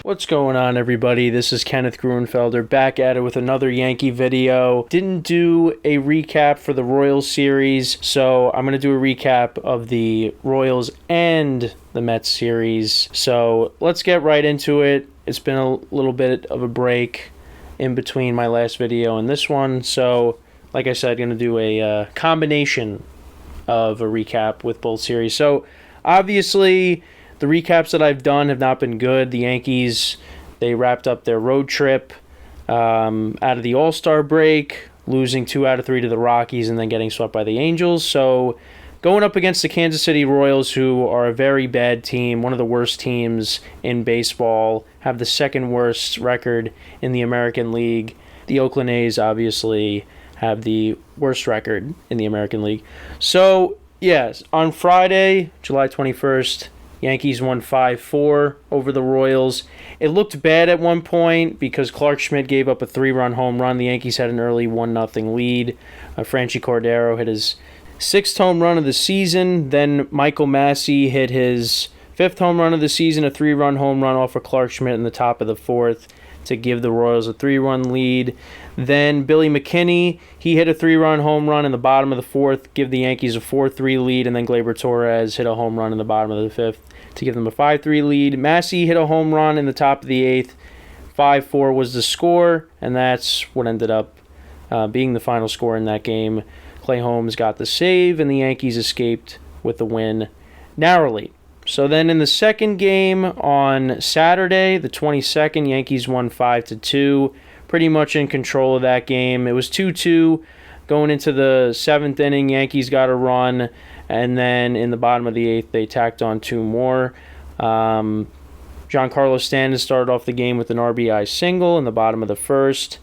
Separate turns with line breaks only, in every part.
What's going on, everybody? This is Kenneth Gruenfelder back at it with another Yankee video. Didn't do a recap for the Royals series, so I'm going to do a recap of the Royals and the Mets series. So let's get right into it. It's been a little bit of a break in between my last video and this one, so like I said, going to do a combination of a recap with both series. So obviously, the recaps that I've done have not been good. The Yankees, they wrapped up their road trip out of the All-Star break, losing 2 out of 3 to the Rockies and then getting swept by the Angels. So going up against the Kansas City Royals, who are a very bad team, one of the worst teams in baseball, have the second worst record in the American League. The Oakland A's obviously have the worst record in the American League. So, yes, on Friday, July 21st, Yankees won 5-4 over the Royals. It looked bad at one point because Clark Schmidt gave up a 3-run home run. The Yankees had an early 1-0 lead. Franchy Cordero hit his 6th home run of the season. Then Michael Massey hit his 5th home run of the season, a 3-run home run off of Clark Schmidt in the top of the 4th to give the Royals a 3-run lead. Then Billy McKinney, he hit a 3-run home run in the bottom of the 4th, give the Yankees a 4-3 lead, and then Gleyber Torres hit a home run in the bottom of the 5th to give them a 5-3 lead. Massey hit a home run in the top of the 8th. 5-4 was the score, and that's what ended up being the final score in that game. Clay Holmes got the save, and the Yankees escaped with the win narrowly. So then in the second game on Saturday, the 22nd, Yankees won 5-2. Pretty much in control of that game. It was 2-2 going into the 7th inning. Yankees got a run, and then in the bottom of the 8th, they tacked on 2 more. Giancarlo Stanton started off the game with an RBI single in the bottom of the 1st.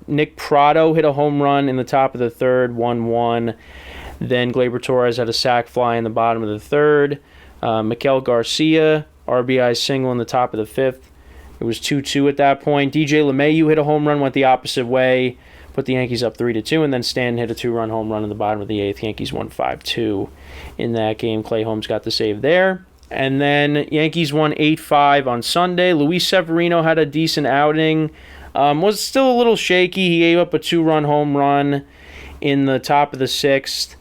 Nick Pratto hit a home run in the top of the 3rd, 1-1. Then Gleyber Torres had a sac fly in the bottom of the 3rd. Miguel Garcia, RBI single in the top of the 5th. It was 2-2 at that point. DJ LeMahieu hit a home run, went the opposite way, put the Yankees up 3-2, and then Stanton hit a 2-run home run in the bottom of the 8th. Yankees won 5-2 in that game. Clay Holmes got the save there. And then Yankees won 8-5 on Sunday. Luis Severino had a decent outing. Was still a little shaky. He gave up a 2-run home run in the top of the 6th.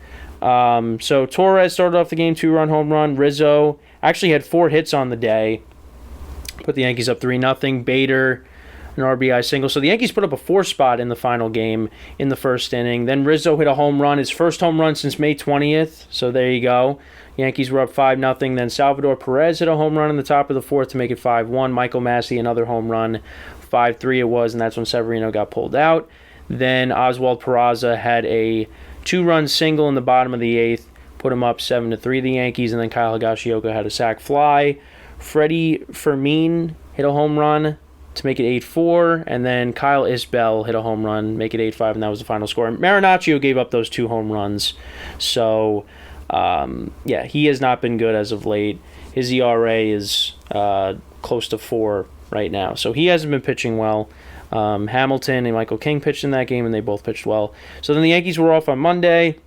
So Torres started off the game, 2-run home run. Rizzo actually had 4 hits on the day. Put the Yankees up 3-0. Bader, an RBI single. So the Yankees put up a 4 spot in the final game in the first inning. Then Rizzo hit a home run, his first home run since May 20th. So there you go. Yankees were up 5-0. Then Salvador Perez hit a home run in the top of the 4th to make it 5-1. Michael Massey, another home run. 5-3 it was, and that's when Severino got pulled out. Then Oswald Peraza had a 2-run single in the bottom of the 8th, put him up 7-3, the Yankees, and then Kyle Higashioka had a sac fly. Freddie Fermin hit a home run to make it 8-4, and then Kyle Isbell hit a home run, make it 8-5, and that was the final score. Marinaccio gave up those 2 home runs, so he has not been good as of late. His ERA is close to 4 right now, so he hasn't been pitching well. Hamilton and Michael King pitched in that game, and they both pitched well. So then the Yankees were off on Monday.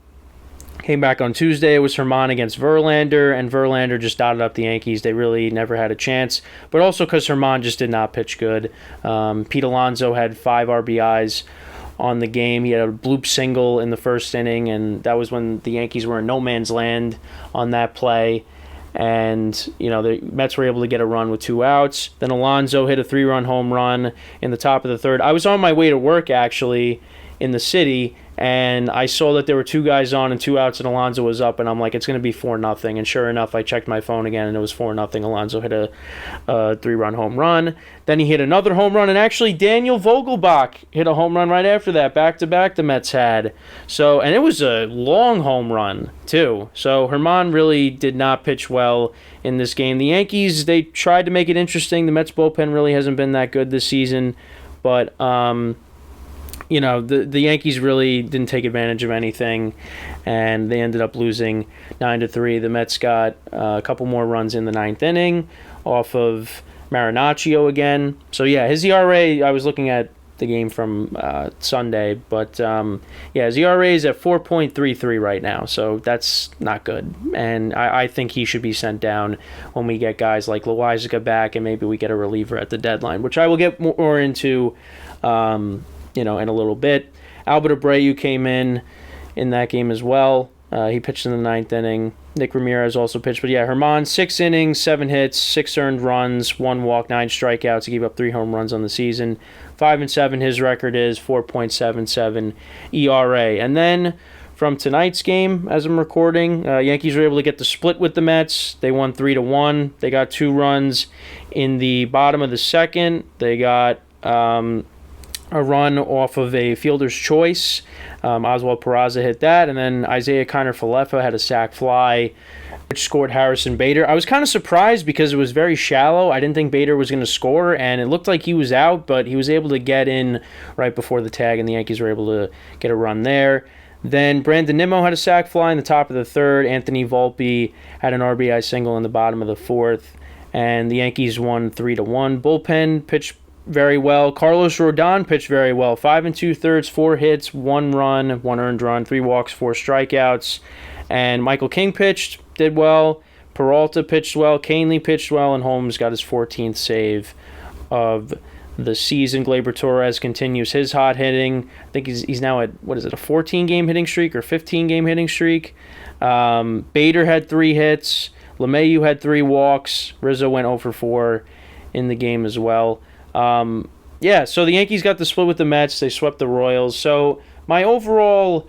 Came back on Tuesday. It was Herman against Verlander, and Verlander just dotted up the Yankees. They really never had a chance, but also because Herman just did not pitch good. Pete Alonso had 5 RBIs on the game. He had a bloop single in the first inning, and that was when the Yankees were in no man's land on that play. And, the Mets were able to get a run with 2 outs. Then Alonso hit a 3-run home run in the top of the 3rd. I was on my way to work, actually, in the city, and I saw that there were 2 guys on and 2 outs, and Alonso was up, and I'm like, it's going to be 4-0. And sure enough, I checked my phone again, and it was 4-0. Alonso hit a 3-run home run. Then he hit another home run, and actually Daniel Vogelbach hit a home run right after that, back-to-back the Mets had. So, and it was a long home run, too. So Herman really did not pitch well in this game. The Yankees, they tried to make it interesting. The Mets bullpen really hasn't been that good this season, but the Yankees really didn't take advantage of anything, and they ended up losing 9-3. The Mets got a couple more runs in the 9th inning off of Marinaccio again. So, yeah, his ERA, I was looking at the game from Sunday. But his ERA is at 4.33 right now, so that's not good. And I think he should be sent down when we get guys like Loizaga back, and maybe we get a reliever at the deadline, which I will get more into, in a little bit. Albert Abreu came in that game as well. He pitched in the ninth inning. Nick Ramirez also pitched. But Germán, 6 innings, 7 hits, 6 earned runs, 1 walk, 9 strikeouts. He gave up 3 home runs on the season. 5-7, his record is 4.77 ERA. And then from tonight's game, as I'm recording, Yankees were able to get the split with the Mets. They won 3-1. They got 2 runs in the bottom of the second. They got a run off of a fielder's choice. Oswald Peraza hit that, and then Isaiah Kiner-Falefa had a sac fly, which scored Harrison Bader. I was kind of surprised because it was very shallow. I didn't think Bader was going to score, and it looked like he was out, but he was able to get in right before the tag, and the Yankees were able to get a run there. Then Brandon Nimmo had a sac fly in the top of the third. Anthony Volpe had an RBI single in the bottom of the fourth, and the Yankees won 3-1. Bullpen pitched very well. Carlos Rodon pitched very well. 5 2/3, 4 hits, 1 run, 1 earned run, 3 walks, 4 strikeouts. And Michael King did well. Peralta pitched well. Canely pitched well, and Holmes got his 14th save of the season. Gleyber Torres continues his hot hitting. I think he's now at, a 14-game hitting streak or 15-game hitting streak. Bader had 3 hits. LeMahieu had 3 walks. Rizzo went 0 for 4 in the game as well. So the Yankees got the split with the Mets. They swept the Royals. So my overall,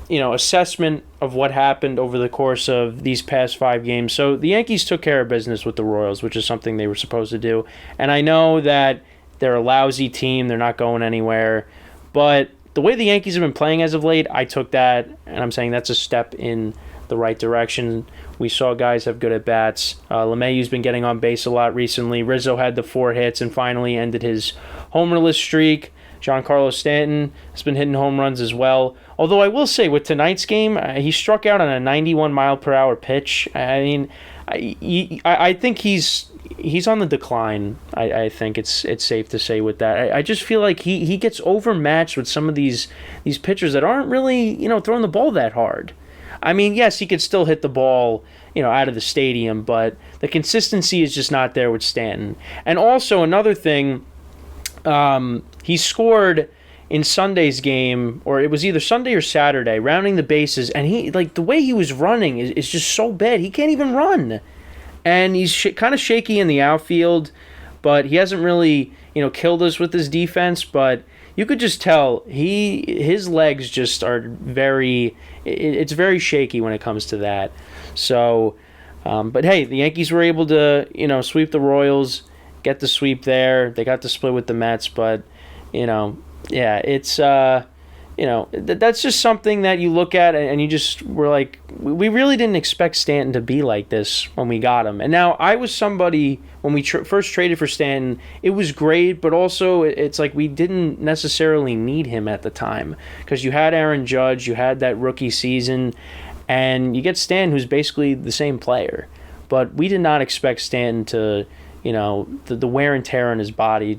assessment of what happened over the course of these past 5 games. So the Yankees took care of business with the Royals, which is something they were supposed to do. And I know that they're a lousy team. They're not going anywhere. But the way the Yankees have been playing as of late, I took that, and I'm saying that's a step in the right direction. We saw guys have good at-bats. LeMahieu's been getting on base a lot recently. Rizzo had the 4 hits and finally ended his homerless streak. Giancarlo Stanton has been hitting home runs as well. Although I will say, with tonight's game, he struck out on a 91-mile-per-hour pitch. I mean, I think he's on the decline. I think it's safe to say with that. I just feel like he gets overmatched with some of these pitchers that aren't really throwing the ball that hard. I mean, yes, he could still hit the ball, out of the stadium, but the consistency is just not there with Stanton. And also another thing, he scored in Sunday's game, or it was either Sunday or Saturday, rounding the bases, and the way he was running is just so bad. He can't even run. And he's kind of shaky in the outfield, but he hasn't really, killed us with his defense, but you could just tell his legs just are it's very shaky when it comes to that. So, but hey, the Yankees were able to, sweep the Royals, get the sweep there. They got the split with the Mets, but, it's, that's just something that you look at and you just were like, we really didn't expect Stanton to be like this when we got him. And now I was somebody, when we first traded for Stanton, it was great, but also it's like we didn't necessarily need him at the time because you had Aaron Judge, you had that rookie season, and you get Stanton, who's basically the same player. But we did not expect Stanton to, the wear and tear on his body,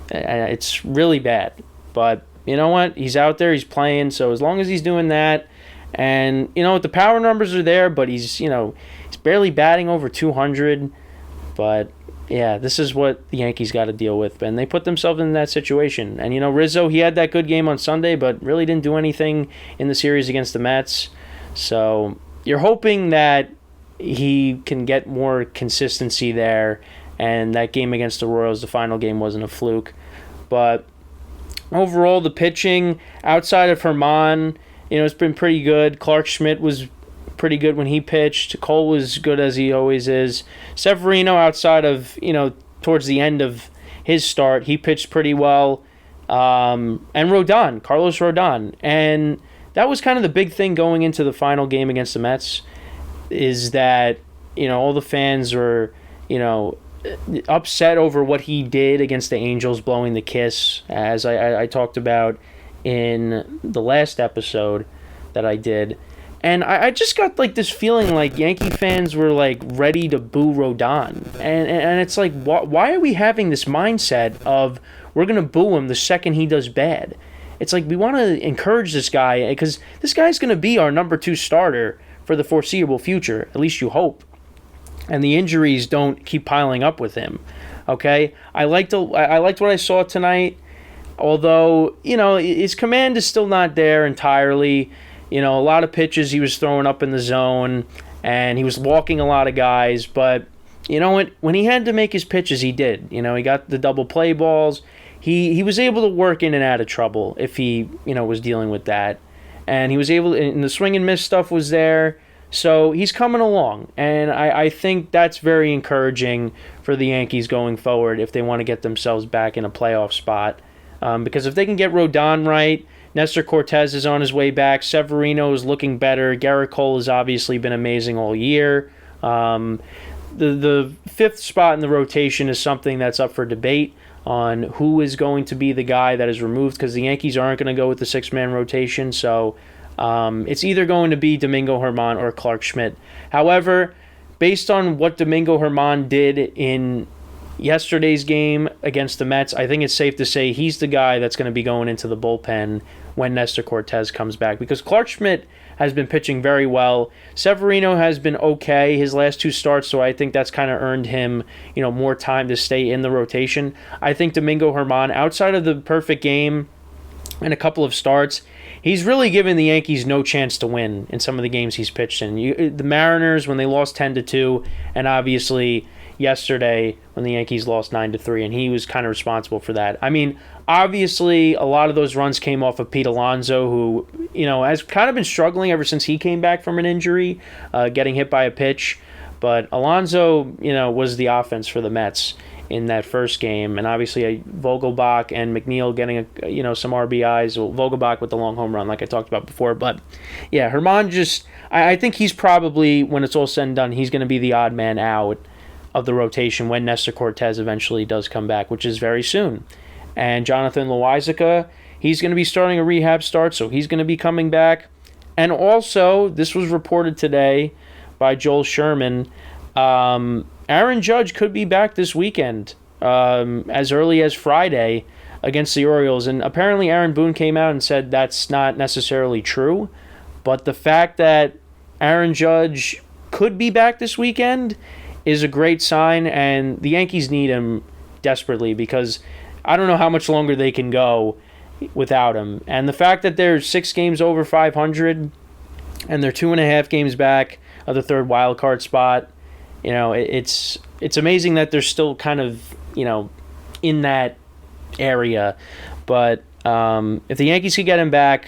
it's really bad. But you know what? He's out there, he's playing, so as long as he's doing that, and, the power numbers are there, but he's barely batting over 200. But, yeah, this is what the Yankees got to deal with, and they put themselves in that situation. And, Rizzo, he had that good game on Sunday, but really didn't do anything in the series against the Mets. So you're hoping that he can get more consistency there, and that game against the Royals, the final game, wasn't a fluke. But overall, the pitching, outside of Germán, it's been pretty good. Clark Schmidt was pretty good when he pitched. Cole was good as he always is. Severino, outside of, towards the end of his start, he pitched pretty well. And Carlos Rodon. And that was kind of the big thing going into the final game against the Mets, is that, all the fans were, upset over what he did against the Angels, blowing the kiss, as I talked about in the last episode that I did. And I just got this feeling like Yankee fans were ready to boo Rodon. And it's like, why are we having this mindset of we're going to boo him the second he does bad. It's like we want to encourage this guy because this guy's going to be our number 2 starter for the foreseeable future. At least you hope. And the injuries don't keep piling up with him. Okay? I liked what I saw tonight. Although, his command is still not there entirely. A lot of pitches he was throwing up in the zone, and he was walking a lot of guys. But, when he had to make his pitches, he did. He got the double play balls. He was able to work in and out of trouble if he, was dealing with that. And he was able to, and the swing and miss stuff was there. So he's coming along. And I think that's very encouraging for the Yankees going forward if they want to get themselves back in a playoff spot. Because if they can get Rodon right, Nestor Cortez is on his way back. Severino is looking better. Garrett Cole has obviously been amazing all year. The 5th spot in the rotation is something that's up for debate on who is going to be the guy that is removed because the Yankees aren't going to go with the 6-man rotation. So it's either going to be Domingo Germán or Clark Schmidt. However, based on what Domingo Germán did in yesterday's game against the Mets, I think it's safe to say he's the guy that's going to be going into the bullpen when Nestor Cortez comes back because Clark Schmidt has been pitching very well. Severino has been okay his last 2 starts, so I think that's kind of earned him, more time to stay in the rotation. I think Domingo Germán, outside of the perfect game and a couple of starts, he's really given the Yankees no chance to win in some of the games he's pitched in. The Mariners, when they lost 10-2, and obviously yesterday when the Yankees lost 9-3, and he was kind of responsible for that. I mean, obviously, a lot of those runs came off of Pete Alonso, who, has kind of been struggling ever since he came back from an injury, getting hit by a pitch. But Alonso, was the offense for the Mets in that first game, and obviously Vogelbach and McNeil getting some RBIs. Vogelbach with the long home run, like I talked about before. But yeah, Germán I think he's probably, when it's all said and done, he's going to be the odd man out of the rotation when Nestor Cortez eventually does come back, which is very soon. And Jonathan Loáisiga, he's going to be starting a rehab start, so he's going to be coming back. And also, this was reported today by Joel Sherman, Aaron Judge could be back this weekend, as early as Friday against the Orioles. And apparently Aaron Boone came out and said that's not necessarily true. But the fact that Aaron Judge could be back this weekend is a great sign, and the Yankees need him desperately because I don't know how much longer they can go without him. And the fact that they're 6 games over 500 and they're 2.5 games back of the 3rd wild card spot, it's amazing that they're still kind of, in that area. But if the Yankees could get him back,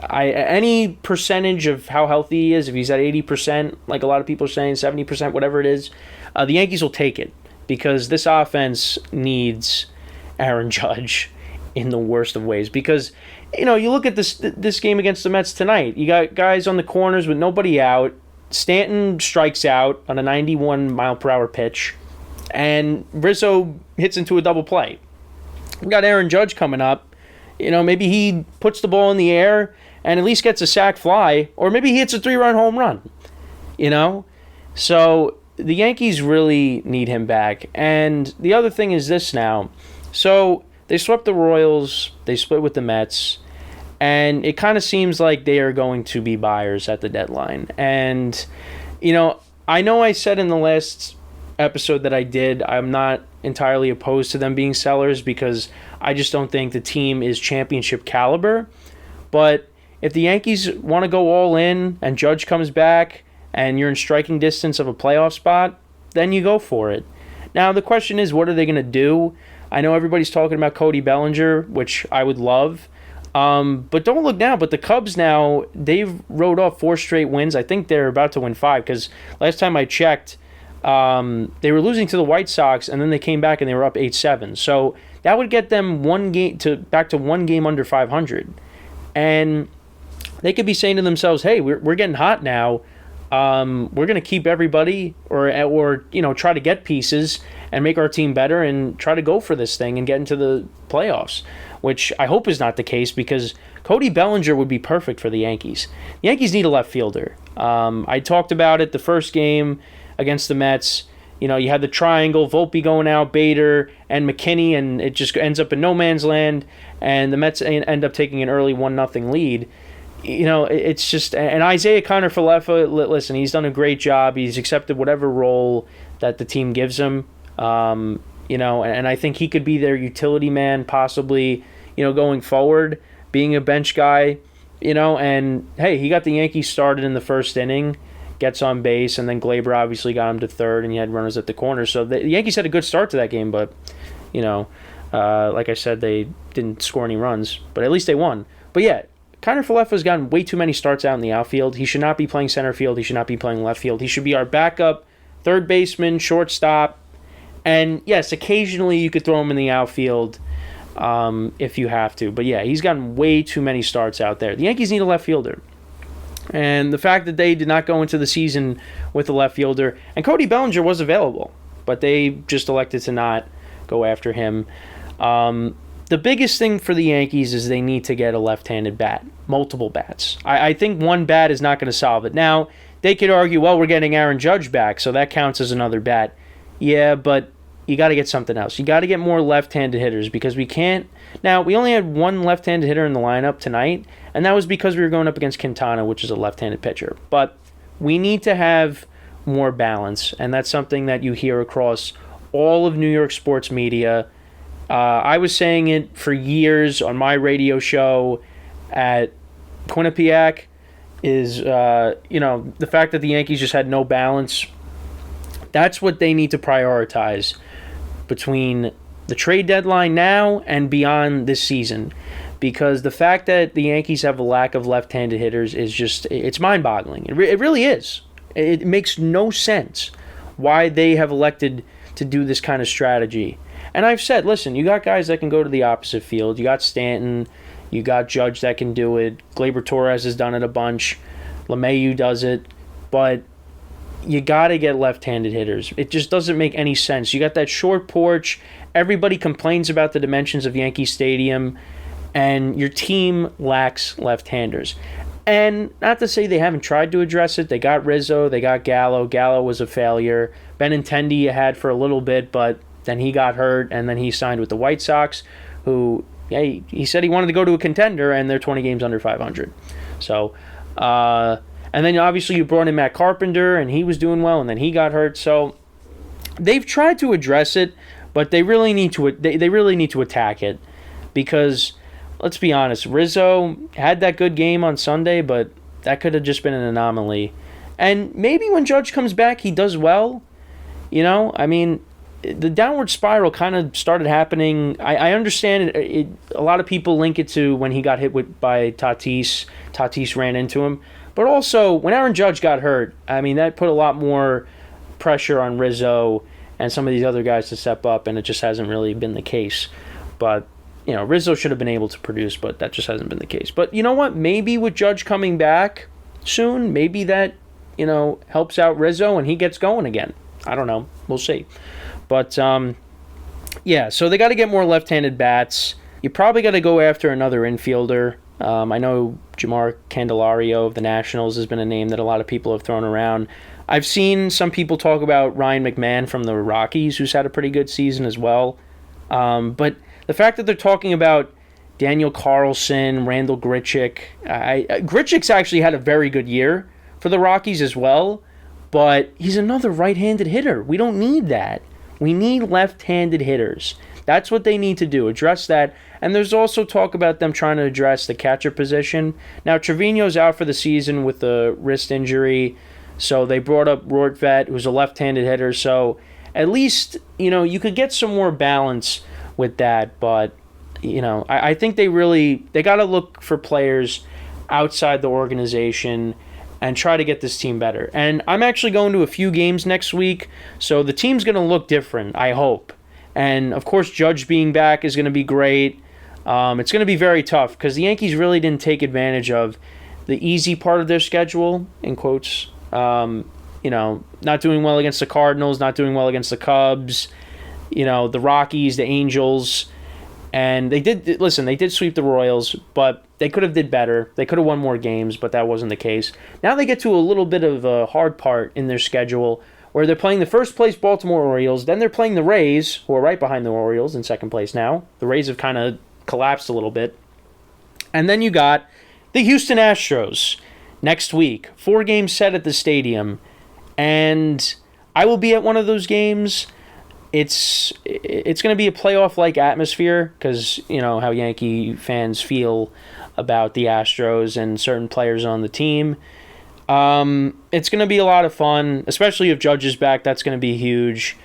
any percentage of how healthy he is, if he's at 80%, like a lot of people are saying, 70%, whatever it is, the Yankees will take it because this offense needs Aaron Judge in the worst of ways. Because, you look at this game against the Mets tonight, you got guys on the corners with nobody out. Stanton strikes out on a 91-mile-per-hour pitch, and Rizzo hits into a double play. We got Aaron Judge coming up. Maybe he puts the ball in the air and at least gets a sac fly, or maybe he hits a 3-run home run. So the Yankees really need him back. And the other thing is this now. So they swept the Royals, they split with the Mets, and it kind of seems like they are going to be buyers at the deadline. And, I know I said in the last episode that I did, I'm not entirely opposed to them being sellers because I just don't think the team is championship caliber. But if the Yankees want to go all in and Judge comes back and you're in striking distance of a playoff spot, then you go for it. Now, the question is, what are they going to do? I know everybody's talking about Cody Bellinger, which I would love. But don't look now. But the Cubs now, they've rode off 4 straight wins. I think they're about to win 5 because last time I checked, they were losing to the White Sox, and then they came back and they were up 8-7. So that would get them back to 1 game under 500. And they could be saying to themselves, hey, we're getting hot now. We're going to keep everybody or try to get pieces and make our team better and try to go for this thing and get into the playoffs, which I hope is not the case because Cody Bellinger would be perfect for the Yankees. The Yankees need a left fielder. I talked about it the first game against the Mets. You had the triangle, Volpe going out, Bader, and McKinney, and it just ends up in no man's land, and the Mets end up taking an early 1-0 lead. It's just, and Isaiah Kiner-Falefa, listen, he's done a great job. He's accepted whatever role that the team gives him, and I think he could be their utility man, possibly, going forward, being a bench guy, and hey, he got the Yankees started in the first inning, gets on base, and then Glaber obviously got him to third, and he had runners at the corner. So the Yankees had a good start to that game, but, like I said, they didn't score any runs, but at least they won. But yeah, Kiner-Falefa's gotten way too many starts out in the outfield. He should not be playing center field. He should not be playing left field. He should be our backup third baseman, shortstop, and yes, occasionally you could throw him in the outfield if you have to. But yeah, he's gotten way too many starts out there. The Yankees need a left fielder. And the fact that they did not go into the season with a left fielder, and Cody Bellinger was available, but they just elected to not go after him. The biggest thing for the Yankees is they need to get a left-handed bat, multiple bats. I think one bat is not going to solve it. Now, they could argue, well, we're getting Aaron Judge back, so that counts as another bat. Yeah, but you got to get something else. You got to get more left-handed hitters because we can't. Now, we only had one left-handed hitter in the lineup tonight, and that was because we were going up against Quintana, which is a left-handed pitcher. But we need to have more balance, and that's something that you hear across all of New York sports media. I was saying it for years on my radio show at Quinnipiac is, the fact that the Yankees just had no balance. That's what they need to prioritize between the trade deadline now and beyond this season. Because the fact that the Yankees have a lack of left-handed hitters is just, it's mind-boggling. It really is. It makes no sense why they have elected to do this kind of strategy. And I've said, listen, you got guys that can go to the opposite field. You got Stanton. You got Judge that can do it. Gleyber Torres has done it a bunch. LeMahieu does it. But you got to get left-handed hitters. It just doesn't make any sense. You got that short porch. Everybody complains about the dimensions of Yankee Stadium. And your team lacks left-handers. And not to say they haven't tried to address it. They got Rizzo. They got Gallo. Gallo was a failure. Benintendi had for a little bit, but then he got hurt, and then he signed with the White Sox, who, he said he wanted to go to a contender, and they're 20 games under 500. So, and then obviously you brought in Matt Carpenter, and he was doing well, and then he got hurt. So they've tried to address it, but they really need to attack it because, let's be honest, Rizzo had that good game on Sunday, but that could have just been an anomaly. And maybe when Judge comes back, he does well. The downward spiral kind of started happening. I understand it. A lot of people link it to when he got hit by Tatis. Tatis ran into him. But also, when Aaron Judge got hurt, that put a lot more pressure on Rizzo and some of these other guys to step up, and it just hasn't really been the case. But, Rizzo should have been able to produce, but that just hasn't been the case. But you know what? Maybe with Judge coming back soon, maybe that, helps out Rizzo and he gets going again. I don't know. We'll see. But, so they got to get more left-handed bats. You probably got to go after another infielder. I know Jamar Candelario of the Nationals has been a name that a lot of people have thrown around. I've seen some people talk about Ryan McMahon from the Rockies, who's had a pretty good season as well. But the fact that they're talking about Daniel Carlson, Randall Grichuk, Grichuk's actually had a very good year for the Rockies as well, but he's another right-handed hitter. We don't need that. We need left-handed hitters. That's what they need to do, address that. And there's also talk about them trying to address the catcher position. Now, Trevino's out for the season with a wrist injury, so they brought up Rortvedt, who's a left-handed hitter. So at least, you could get some more balance with that. But, I think they got to look for players outside the organization and try to get this team better. And I'm actually going to a few games next week, so the team's going to look different, I hope. And, of course, Judge being back is going to be great. It's going to be very tough because the Yankees really didn't take advantage of the easy part of their schedule, in quotes. Not doing well against the Cardinals, not doing well against the Cubs, the Rockies, the Angels. And they did sweep the Royals, but they could have did better. They could have won more games, but that wasn't the case. Now they get to a little bit of a hard part in their schedule where they're playing the first place Baltimore Orioles, then they're playing the Rays, who are right behind the Orioles in second place now. The Rays have kind of collapsed a little bit. And then you got the Houston Astros next week. 4 games set at the stadium. And I will be at one of those games. It's going to be a playoff-like atmosphere because, you know, how Yankee fans feel about the Astros and certain players on the team. It's going to be a lot of fun, especially if Judge is back. That's going to be huge.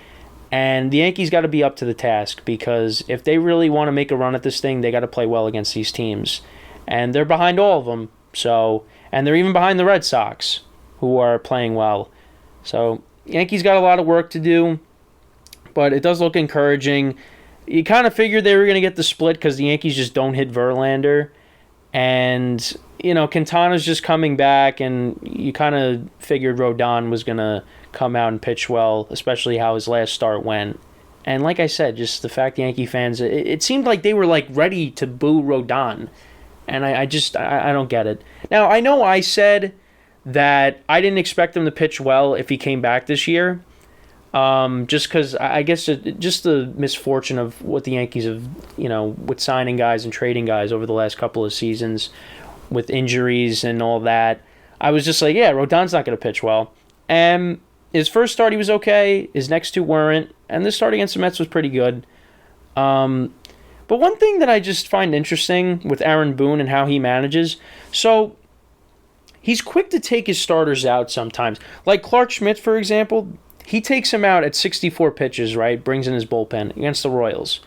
And the Yankees got to be up to the task because if they really want to make a run at this thing, they got to play well against these teams. And they're behind all of them. And they're even behind the Red Sox, who are playing well. So Yankees got a lot of work to do, but it does look encouraging. You kind of figured they were going to get the split because the Yankees just don't hit Verlander. And, you know, Quintana's just coming back, and you kind of figured Rodon was going to come out and pitch well, especially how his last start went. And like I said, just the fact Yankee fans, it seemed like they were like ready to boo Rodon. And I don't get it. Now, I know I said that I didn't expect him to pitch well if he came back this year. Just because I guess just the misfortune of what the Yankees have, you know, with signing guys and trading guys over the last couple of seasons with injuries and all that. I was just like, yeah, Rodon's not going to pitch well. And his first start, he was okay. His next 2 weren't. And this start against the Mets was pretty good. But one thing that I just find interesting with Aaron Boone and how he manages, so he's quick to take his starters out sometimes. Like Clark Schmidt, for example, he takes him out at 64 pitches, right? Brings in his bullpen against the Royals.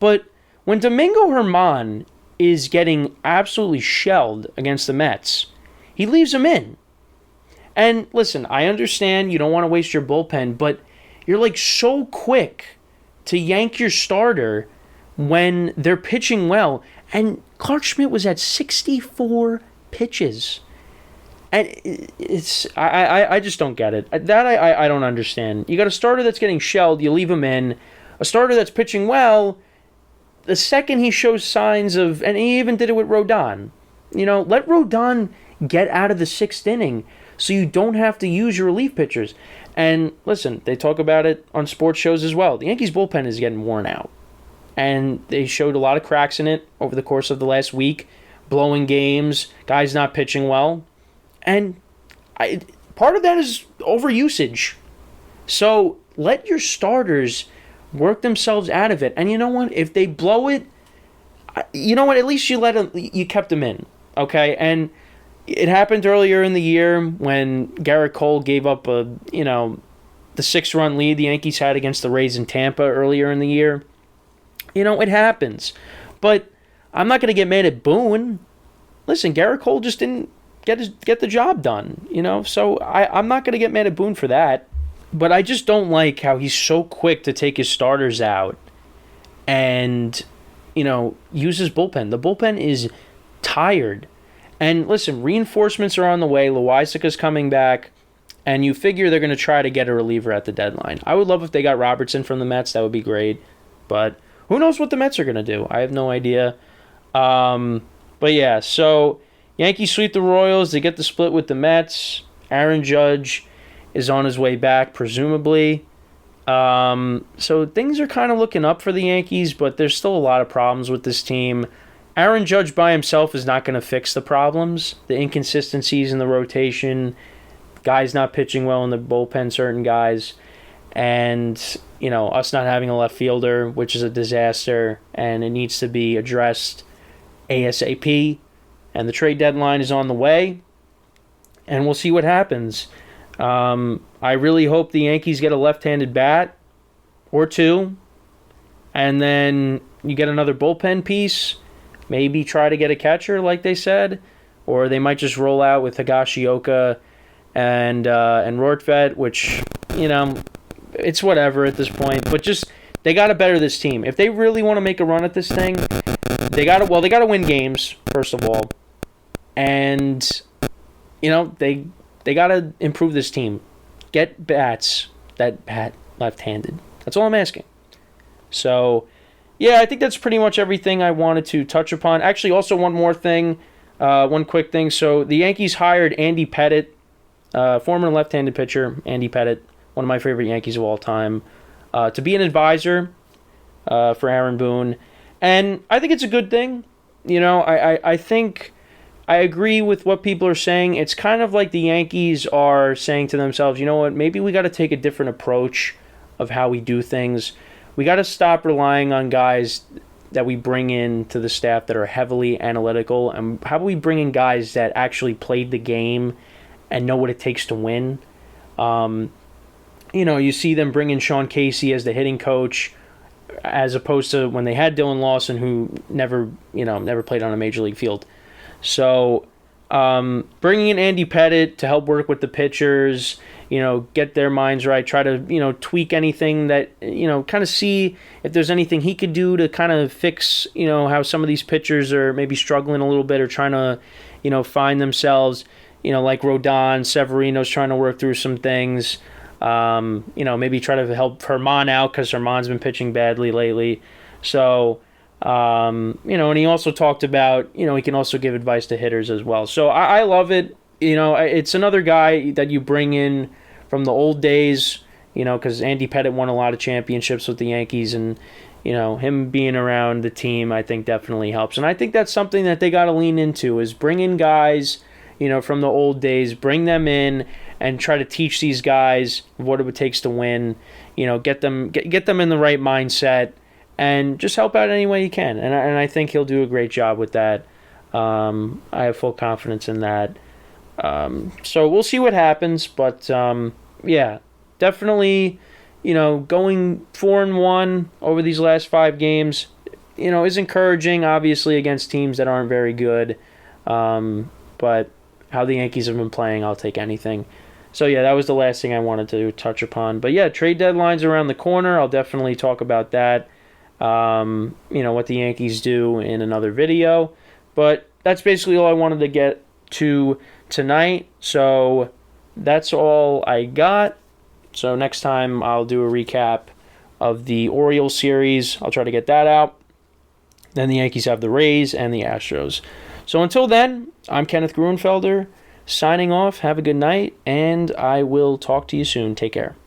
But when Domingo Germán is getting absolutely shelled against the Mets, he leaves him in. And listen, I understand you don't want to waste your bullpen, but you're like so quick to yank your starter when they're pitching well. And Clark Schmidt was at 64 pitches. And I just don't get it. That I don't understand. You got a starter that's getting shelled, you leave him in. A starter that's pitching well, the second he shows signs of, and he even did it with Rodon. You know, let Rodon get out of the 6th inning so you don't have to use your relief pitchers. And listen, they talk about it on sports shows as well. The Yankees bullpen is getting worn out. And they showed a lot of cracks in it over the course of the last week. Blowing games, guys not pitching well. And part of that is overusage. So let your starters work themselves out of it. And you know what? If they blow it, you know what? At least you kept them in. Okay? And it happened earlier in the year when Garrett Cole gave up the 6-run lead the Yankees had against the Rays in Tampa earlier in the year. You know, it happens. But I'm not going to get mad at Boone. Listen, Garrett Cole just didn't get the job done, you know? So I'm not going to get mad at Boone for that. But I just don't like how he's so quick to take his starters out and, you know, use his bullpen. The bullpen is tired. And listen, reinforcements are on the way. Loaisiga's coming back. And you figure they're going to try to get a reliever at the deadline. I would love if they got Robertson from the Mets. That would be great. But who knows what the Mets are going to do? I have no idea. But yeah, so Yankees sweep the Royals. They get the split with the Mets. Aaron Judge is on his way back, presumably. So things are kind of looking up for the Yankees, but there's still a lot of problems with this team. Aaron Judge by himself is not going to fix the problems. The inconsistencies in the rotation, guys not pitching well in the bullpen, certain guys, and, you know, us not having a left fielder, which is a disaster, and it needs to be addressed ASAP. And the trade deadline is on the way, and we'll see what happens. I really hope the Yankees get a left-handed bat or 2, and then you get another bullpen piece. Maybe try to get a catcher, like they said, or they might just roll out with Higashioka and Rortvedt, which, you know, it's whatever at this point. But just they got to better this team. If they really want to make a run at this thing, they got to win games first of all, and you know they got to improve this team. Get bats that bat left-handed. That's all I'm asking. So, yeah, I think that's pretty much everything I wanted to touch upon. Actually, also one more thing, one quick thing. So the Yankees hired Andy Pettitte, former left-handed pitcher, Andy Pettitte, one of my favorite Yankees of all time, to be an advisor for Aaron Boone. And I think it's a good thing. I think I agree with what people are saying. It's kind of like the Yankees are saying to themselves, you know what, maybe we got to take a different approach of how we do things. We got to stop relying on guys that we bring in to the staff that are heavily analytical, and how about we bring in guys that actually played the game and know what it takes to win. You see them bring in Sean Casey as the hitting coach, as opposed to when they had Dylan Lawson, who never played on a major league field. So bringing in Andy Pettitte to help work with the pitchers, get their minds right, try to, tweak anything that, kind of see if there's anything he could do to kind of fix, how some of these pitchers are maybe struggling a little bit or trying to, find themselves, like Rodon, Severino's trying to work through some things. Maybe try to help Herman out because Herman's been pitching badly lately. So, and he also talked about, he can also give advice to hitters as well. So I love it. It's another guy that you bring in from the old days, because Andy Pettitte won a lot of championships with the Yankees, and, him being around the team, I think definitely helps. And I think that's something that they got to lean into, is bring in guys, from the old days, bring them in and try to teach these guys what it takes to win, get them in the right mindset, and just help out any way you can. And I think he'll do a great job with that. I have full confidence in that. So we'll see what happens, but definitely, going 4-1 over these last 5 games, is encouraging, obviously, against teams that aren't very good. But how the Yankees have been playing, I'll take anything. So, that was the last thing I wanted to touch upon. But, trade deadline's around the corner. I'll definitely talk about that, what the Yankees do in another video. But that's basically all I wanted to get to tonight. So, that's all I got. So, next time I'll do a recap of the Orioles series. I'll try to get that out. Then the Yankees have the Rays and the Astros. So until then, I'm Kenneth Gruenfelder, signing off. Have a good night, and I will talk to you soon. Take care.